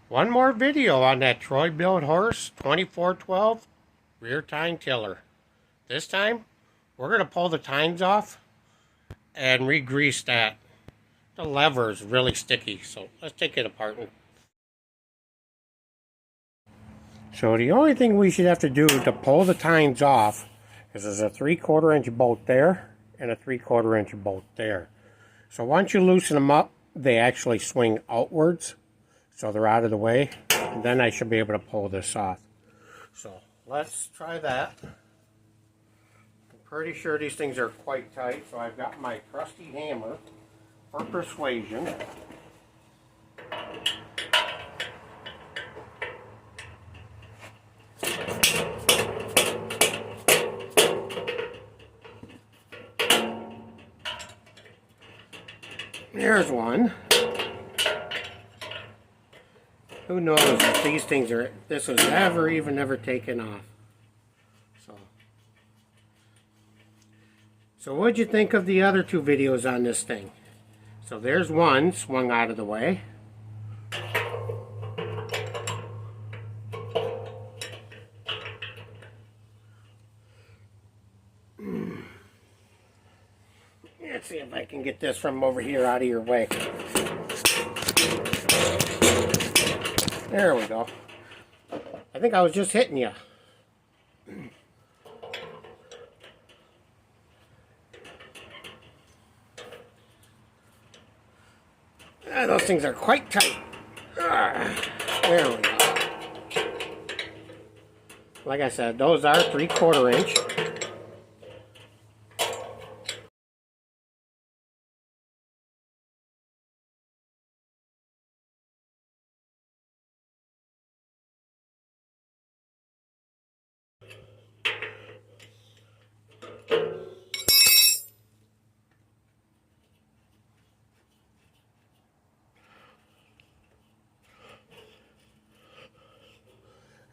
One more video on that Troy Bilt horse 2412 rear tine tiller. This time, we're going to pull the tines off and re-grease that. The lever is really sticky, so let's take it apart. So the only thing we should have to do to pull the tines off is there's a 3/4 inch bolt there and a 3/4 inch bolt there. So once you loosen them up, they actually swing outwards, so they're out of the way. And then I should be able to pull this off. So let's try that. I'm pretty sure these things are quite tight, so I've got my trusty hammer for persuasion. There's one. Who knows if these things are, this was ever taken off. So what'd you think of the other two videos on this thing? So there's one swung out of the way. Let's see if I can get this from over here out of your way. There we go. I think I was just hitting you. Those things are quite tight. There we go. Like I said, those are 3/4 inch.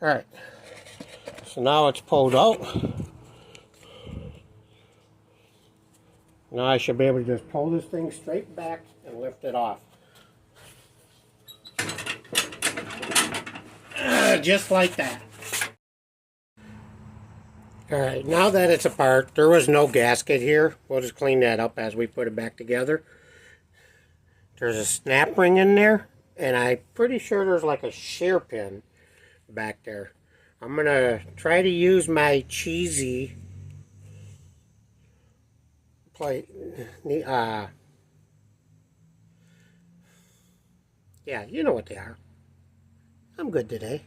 Alright, so now it's pulled out. Now I should be able to just pull this thing straight back and lift it off. Just like that. Alright, now that it's apart, there was no gasket here. We'll just clean that up as we put it back together. There's a snap ring in there, and I'm pretty sure there's like a shear pin back there. I'm gonna try to use my cheesy plate. Yeah, you know what they are. I'm good today.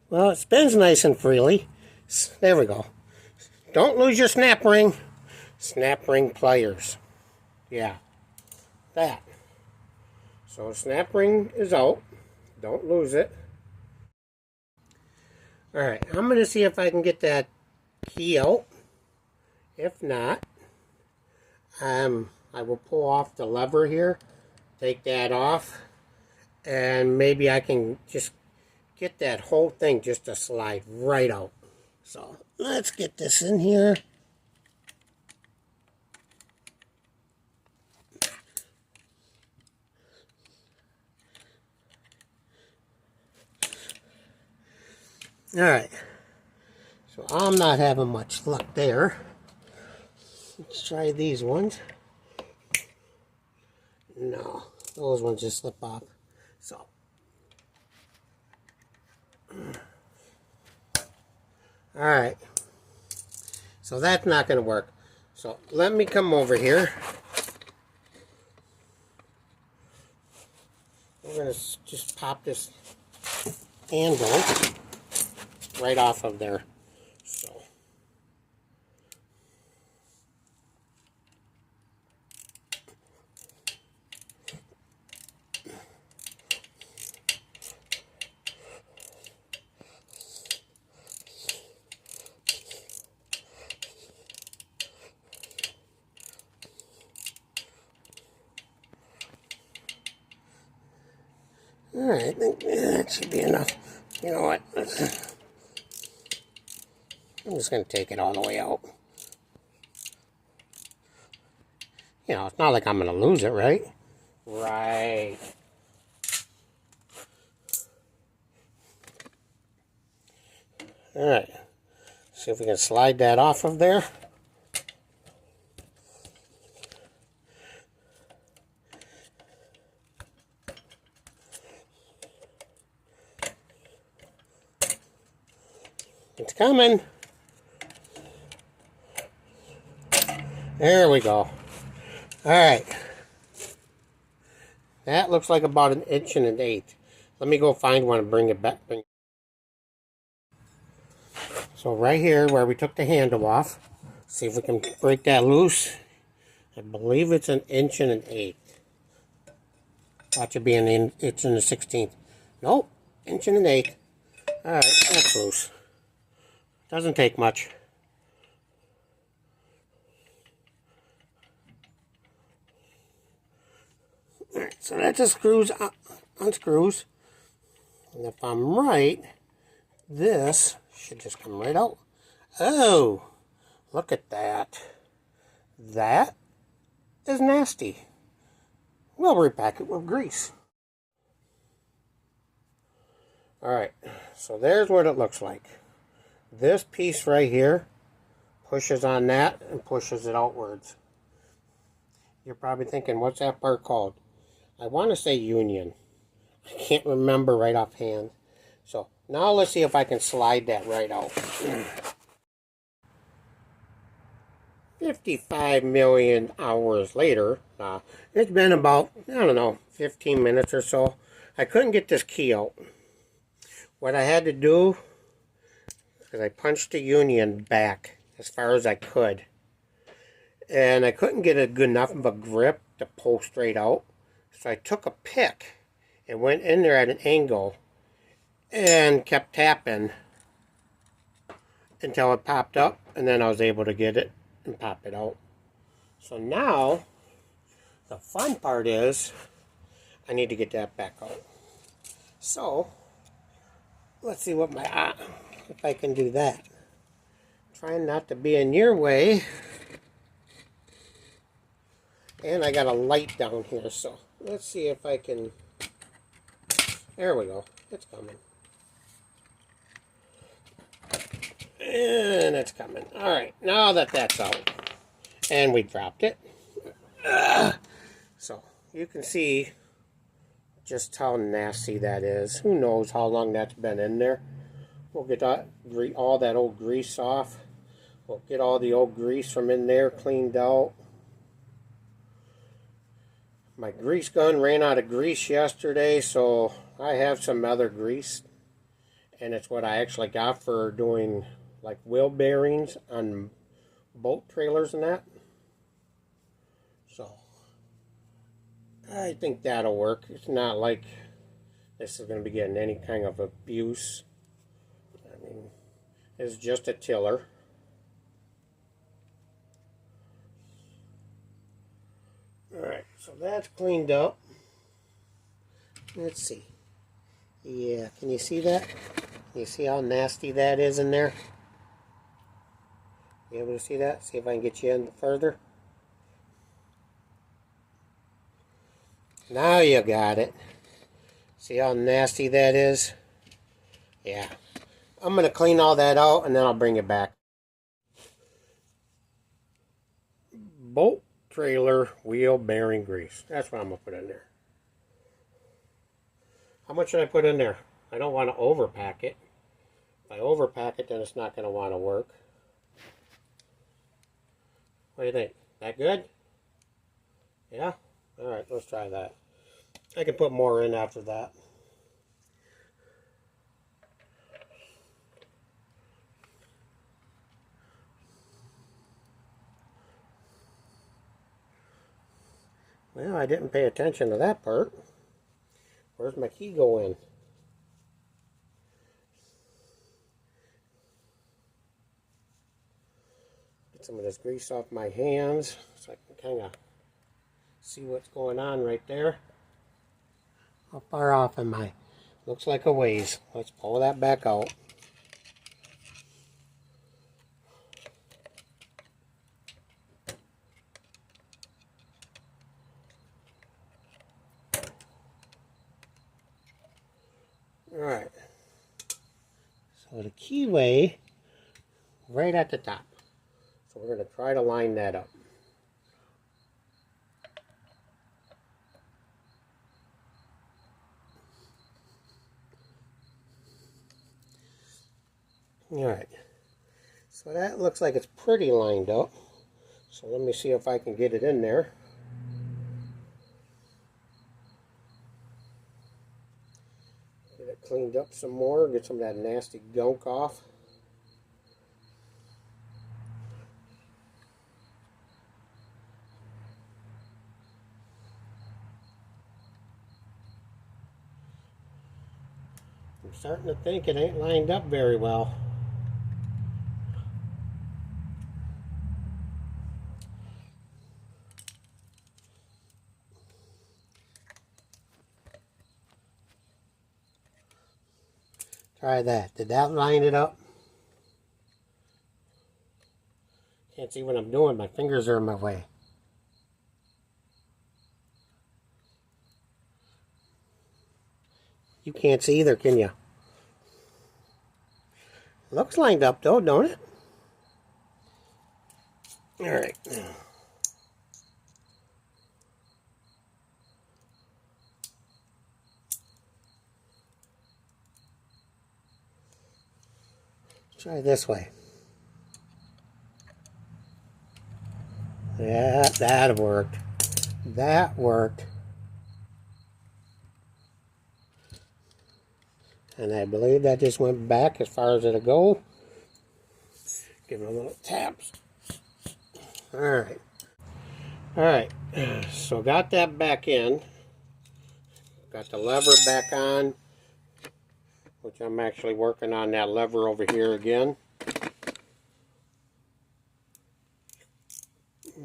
Well, it spins nice and freely. There we go. Don't lose your snap ring. Snap ring pliers. Yeah, that. So snap ring is out. Don't lose it. Alright, I'm going to see if I can get that key out. If not, I will pull off the lever here. Take that off. And maybe I can just get that whole thing just to slide right out. So let's get this in here. Alright, so I'm not having much luck there. Let's try these ones. No, those ones just slip off. So, alright, so that's not going to work. So let me come over here. We're going to just pop this handle right off of there. So alright, I think that should be enough. You know what? I'm just going to take it all the way out. You know, it's not like I'm going to lose it, right? Right. Alright. See if we can slide that off of there. It's coming. There we go. Alright. That looks like about 1 1/8 inches. Let me go find one and bring it back. So right here where we took the handle off, see if we can break that loose. I believe it's 1 1/8 inches. Thought it'd be 1 1/16. Nope, 1 1/8 inches. Alright, that's loose. Doesn't take much. Alright, so that just unscrews. And if I'm right, this should just come right out. Oh, look at that. That is nasty. We'll repack it with grease. Alright, so there's what it looks like. This piece right here pushes on that and pushes it outwards. You're probably thinking, what's that part called? I want to say union. I can't remember right offhand. So now let's see if I can slide that right out. 55 million hours later, it's been about, I don't know, 15 minutes or so. I couldn't get this key out. What I had to do is I punched the union back as far as I could. And I couldn't get a good enough of a grip to pull straight out. So I took a pick and went in there at an angle and kept tapping until it popped up, and then I was able to get it and pop it out. So now the fun part is I need to get that back out. So let's see what if I can do that. Trying not to be in your way. And I got a light down here, so let's see if I can. There we go. It's coming. And it's coming. Alright, now that that's out. And we dropped it. So, you can see just how nasty that is. Who knows how long that's been in there. We'll get all that old grease off. We'll get all the old grease from in there cleaned out. My grease gun ran out of grease yesterday, so I have some other grease. And it's what I actually got for doing like wheel bearings on boat trailers and that. So I think that'll work. It's not like this is going to be getting any kind of abuse. I mean, it's just a tiller. Alright, so that's cleaned up. Let's see. Yeah, can you see that? Can you see how nasty that is in there? You able to see that? See if I can get you in further. Now you got it. See how nasty that is? Yeah. I'm going to clean all that out and then I'll bring it back. Bolt trailer wheel bearing grease. That's what I'm going to put in there. How much should I put in there? I don't want to overpack it. If I overpack it, then it's not going to want to work. What do you think? That good? Yeah? Alright, let's try that. I can put more in after that. Well, I didn't pay attention to that part. Where's my key going? Get some of this grease off my hands so I can kind of see what's going on right there. How far off am I? Looks like a ways. Let's pull that back out. So the keyway right at the top. So we're going to try to line that up. Alright, so that looks like it's pretty lined up. So let me see if I can get it in there. Get it cleaned up some more, get some of that nasty gunk off. I'm starting to think it ain't lined up very well. Try that. Did that line it up? Can't see what I'm doing. My fingers are in my way. You can't see either, can you? Looks lined up though, don't it? Alright. Try this way. Yeah, that worked. That worked. And I believe that just went back as far as it'll go. Give it a little taps. Alright. Alright. So got that back in. Got the lever back on, which I'm actually working on that lever over here again.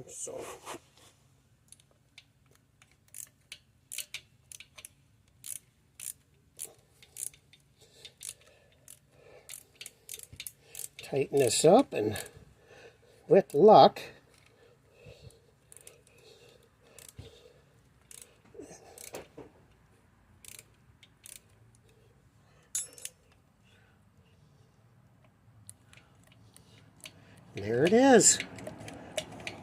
So tighten this up, and with luck there it is.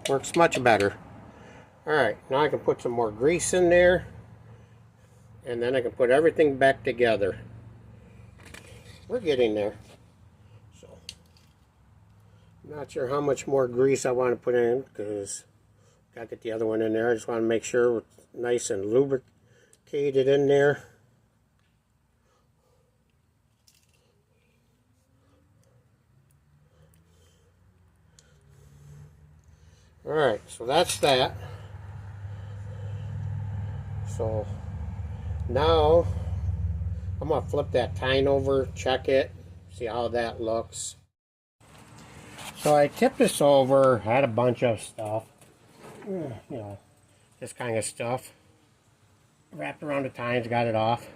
Works much better. Alright, now I can put some more grease in there, and then I can put everything back together. We're getting there. So, I'm not sure how much more grease I want to put in, because I got to get the other one in there. I just want to make sure it's nice and lubricated in there. Alright, so that's that. So now I'm going to flip that tine over, check it, see how that looks. So I tipped this over, had a bunch of stuff, you know, this kind of stuff. Wrapped around the tines, got it off.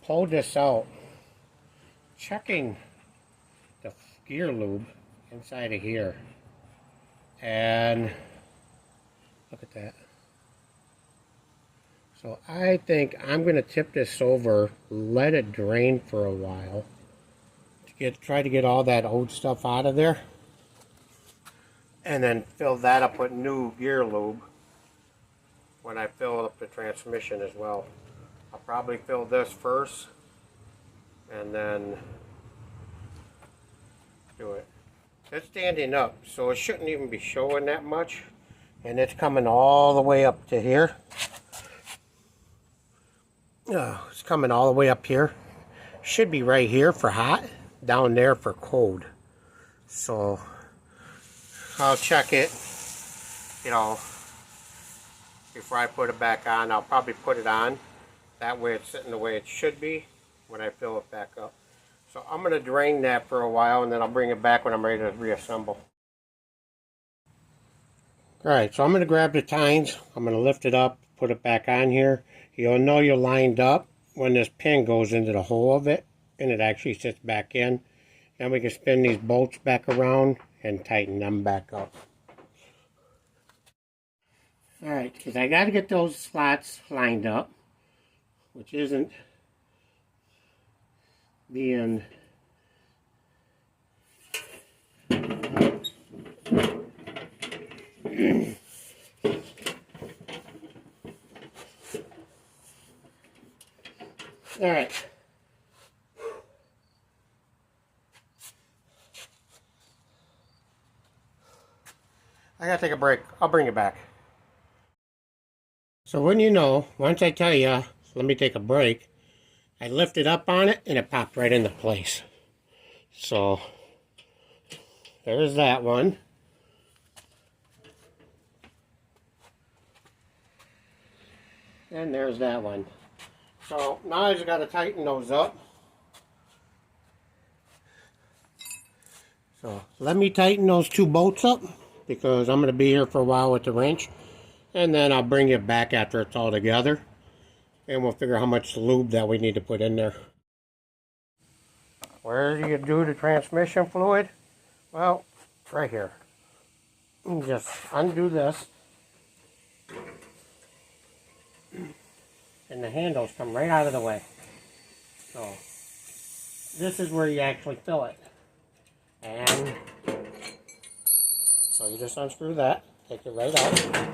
Pulled this out, checking the gear lube inside of here. And look at that. So I think I'm going to tip this over, let it drain for a while, to try to get all that old stuff out of there, and then fill that up with new gear lube when I fill up the transmission as well. I'll probably fill this first and then do it. It's standing up, so it shouldn't even be showing that much, and it's coming all the way up to here. It's coming all the way up here. Should be right here for hot, down there for cold. So I'll check it, you know, before I put it back on. I'll probably put it on. That way it's sitting the way it should be when I fill it back up. So I'm going to drain that for a while, and then I'll bring it back when I'm ready to reassemble. Alright, so I'm going to grab the tines. I'm going to lift it up, put it back on here. You'll know you're lined up when this pin goes into the hole of it, and it actually sits back in. Then we can spin these bolts back around and tighten them back up. Alright, because I got to get those slots lined up, which isn't being Alright. I gotta take a break. I'll bring it back. So when you know, once I tell you, let me take a break, I lifted up on it and it popped right into place. So there's that one. And there's that one. So now I just got to tighten those up. So let me tighten those two bolts up because I'm going to be here for a while with the wrench. And then I'll bring it back after it's all together. And we'll figure out how much lube that we need to put in there. Where do you do the transmission fluid? Well, it's right here. You just undo this. And the handles come right out of the way. So this is where you actually fill it. And so you just unscrew that, take it right out.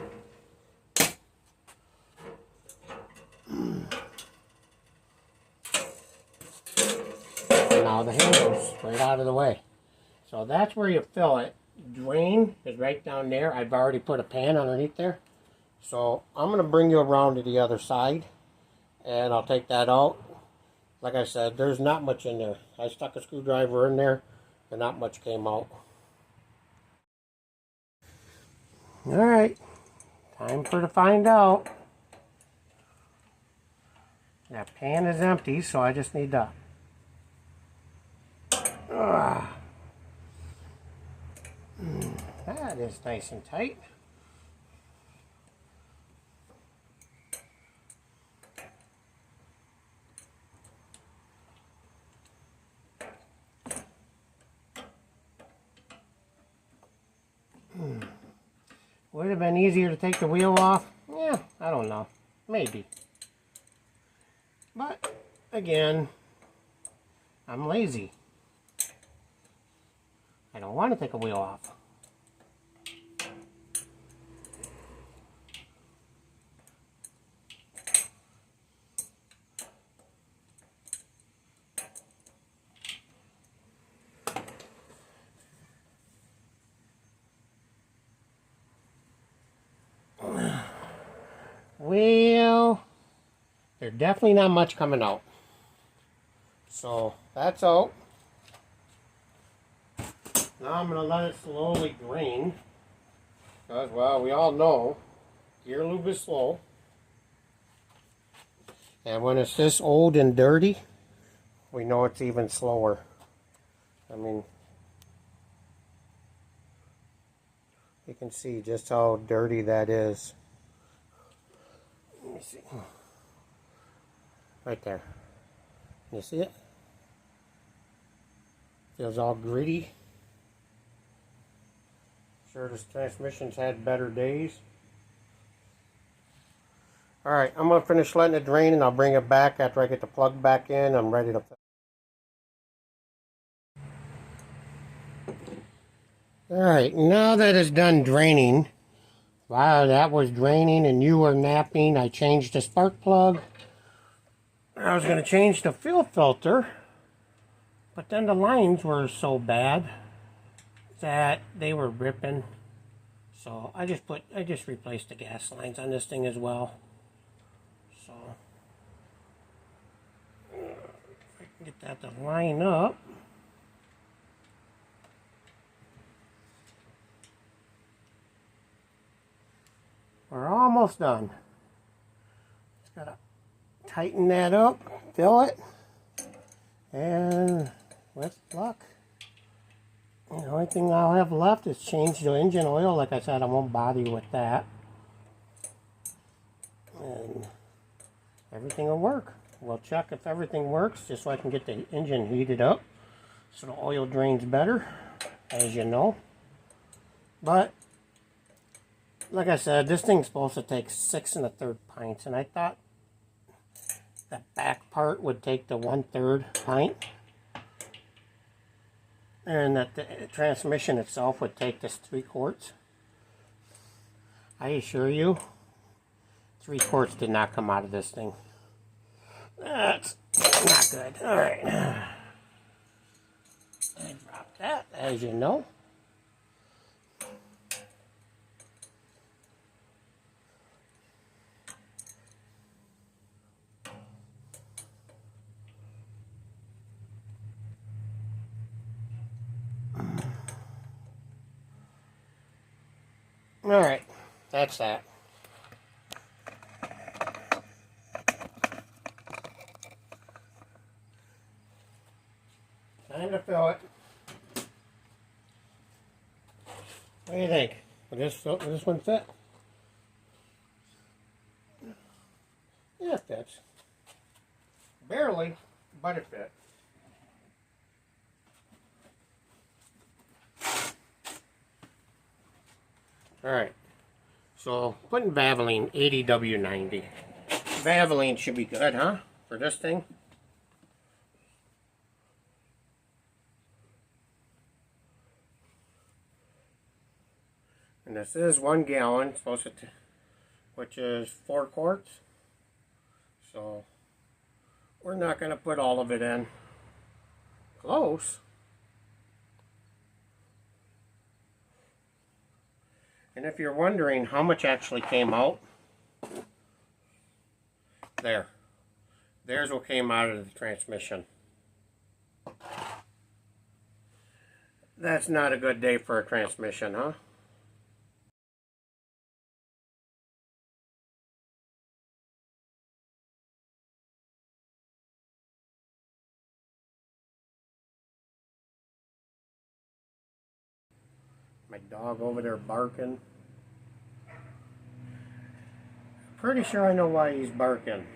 And now the handles right out of the way. So that's where you fill it. Drain is right down there. I've already put a pan underneath there. So I'm going to bring you around to the other side. And I'll take that out. Like I said, there's not much in there. I stuck a screwdriver in there and not much came out. Alright, time for to find out. That pan is empty, so I just need to that is nice and tight. Would it have been easier to take the wheel off? Yeah, I don't know. Maybe. But, again, I'm lazy. I don't want to take a wheel off. Well, there's definitely not much coming out. So that's out. Now I'm going to let it slowly drain. Because, well, we all know gear lube is slow. And when it's this old and dirty, we know it's even slower. I mean, you can see just how dirty that is. Let me see. Right there. You see it? Feels all gritty. Sure, this transmission's had better days. Alright, I'm going to finish letting it drain and I'll bring it back after I get the plug back in. I'm ready to... Alright, now that it's done draining, while that was draining and you were napping, I changed the spark plug. I was going to change the fuel filter, but then the lines were so bad that they were ripping. So I just replaced the gas lines on this thing as well. So if I can get that to line up. We're almost done. Just gotta tighten that up, fill it, and with luck, the only thing I'll have left is change the engine oil. Like I said, I won't bother you with that, and everything will work. We'll check if everything works, just so I can get the engine heated up so the oil drains better, as you know. But like I said, this thing's supposed to take 6 1/3 pints, and I thought the back part would take the 1/3 pint, and that the transmission itself would take this 3 quarts. I assure you, 3 quarts did not come out of this thing. That's not good. Alright. I dropped that, as you know. Alright, that's that. Time to fill it. What do you think? Will this one fit? Yeah, it fits. Barely, but it fits. Alright, so putting Vaseline 80W90. Vaseline should be good, huh? For this thing. And this is 1 gallon, supposed to, which is 4 quarts. So we're not going to put all of it in. Close. And if you're wondering how much actually came out, there's what came out of the transmission. That's not a good day for a transmission, huh? My dog over there barking. Pretty sure I know why he's barking.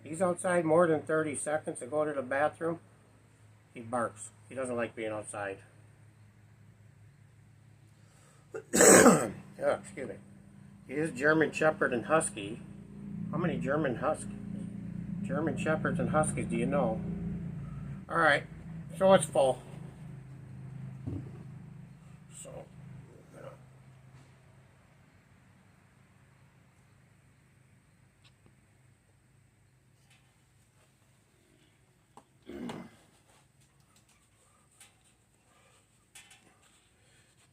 He's outside more than 30 seconds to go to the bathroom. He barks. He doesn't like being outside. Oh, excuse me. He is German Shepherd and Husky. How many German Shepherds and Huskies do you know? Alright, so it's full.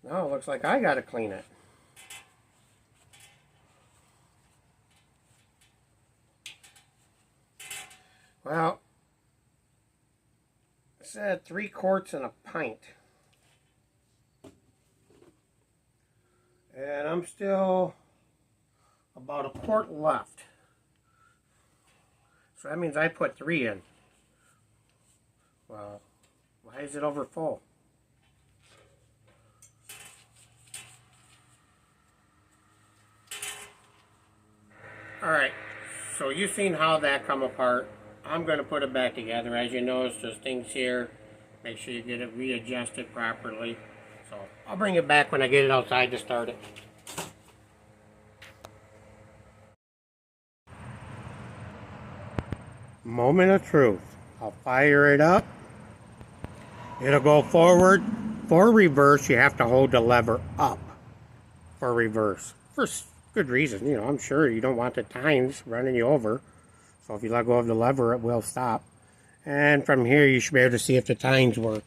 Now it looks like I gotta clean it. Well, it said 3 quarts and a pint. And I'm still about a quart left. So that means I put 3 in. Well, why is it over full? Alright, so you've seen how that come apart. I'm going to put it back together. As you notice, there's things here. Make sure you get it readjusted properly. So I'll bring it back when I get it outside to start it. Moment of truth. I'll fire it up. It'll go forward. For reverse, you have to hold the lever up for reverse. For good reason, you know, I'm sure you don't want the tines running you over. So if you let go of the lever, it will stop. And from here, you should be able to see if the tines work.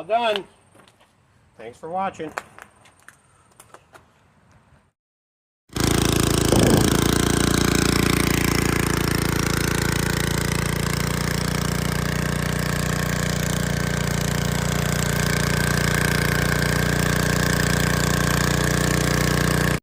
All done. Thanks for watching.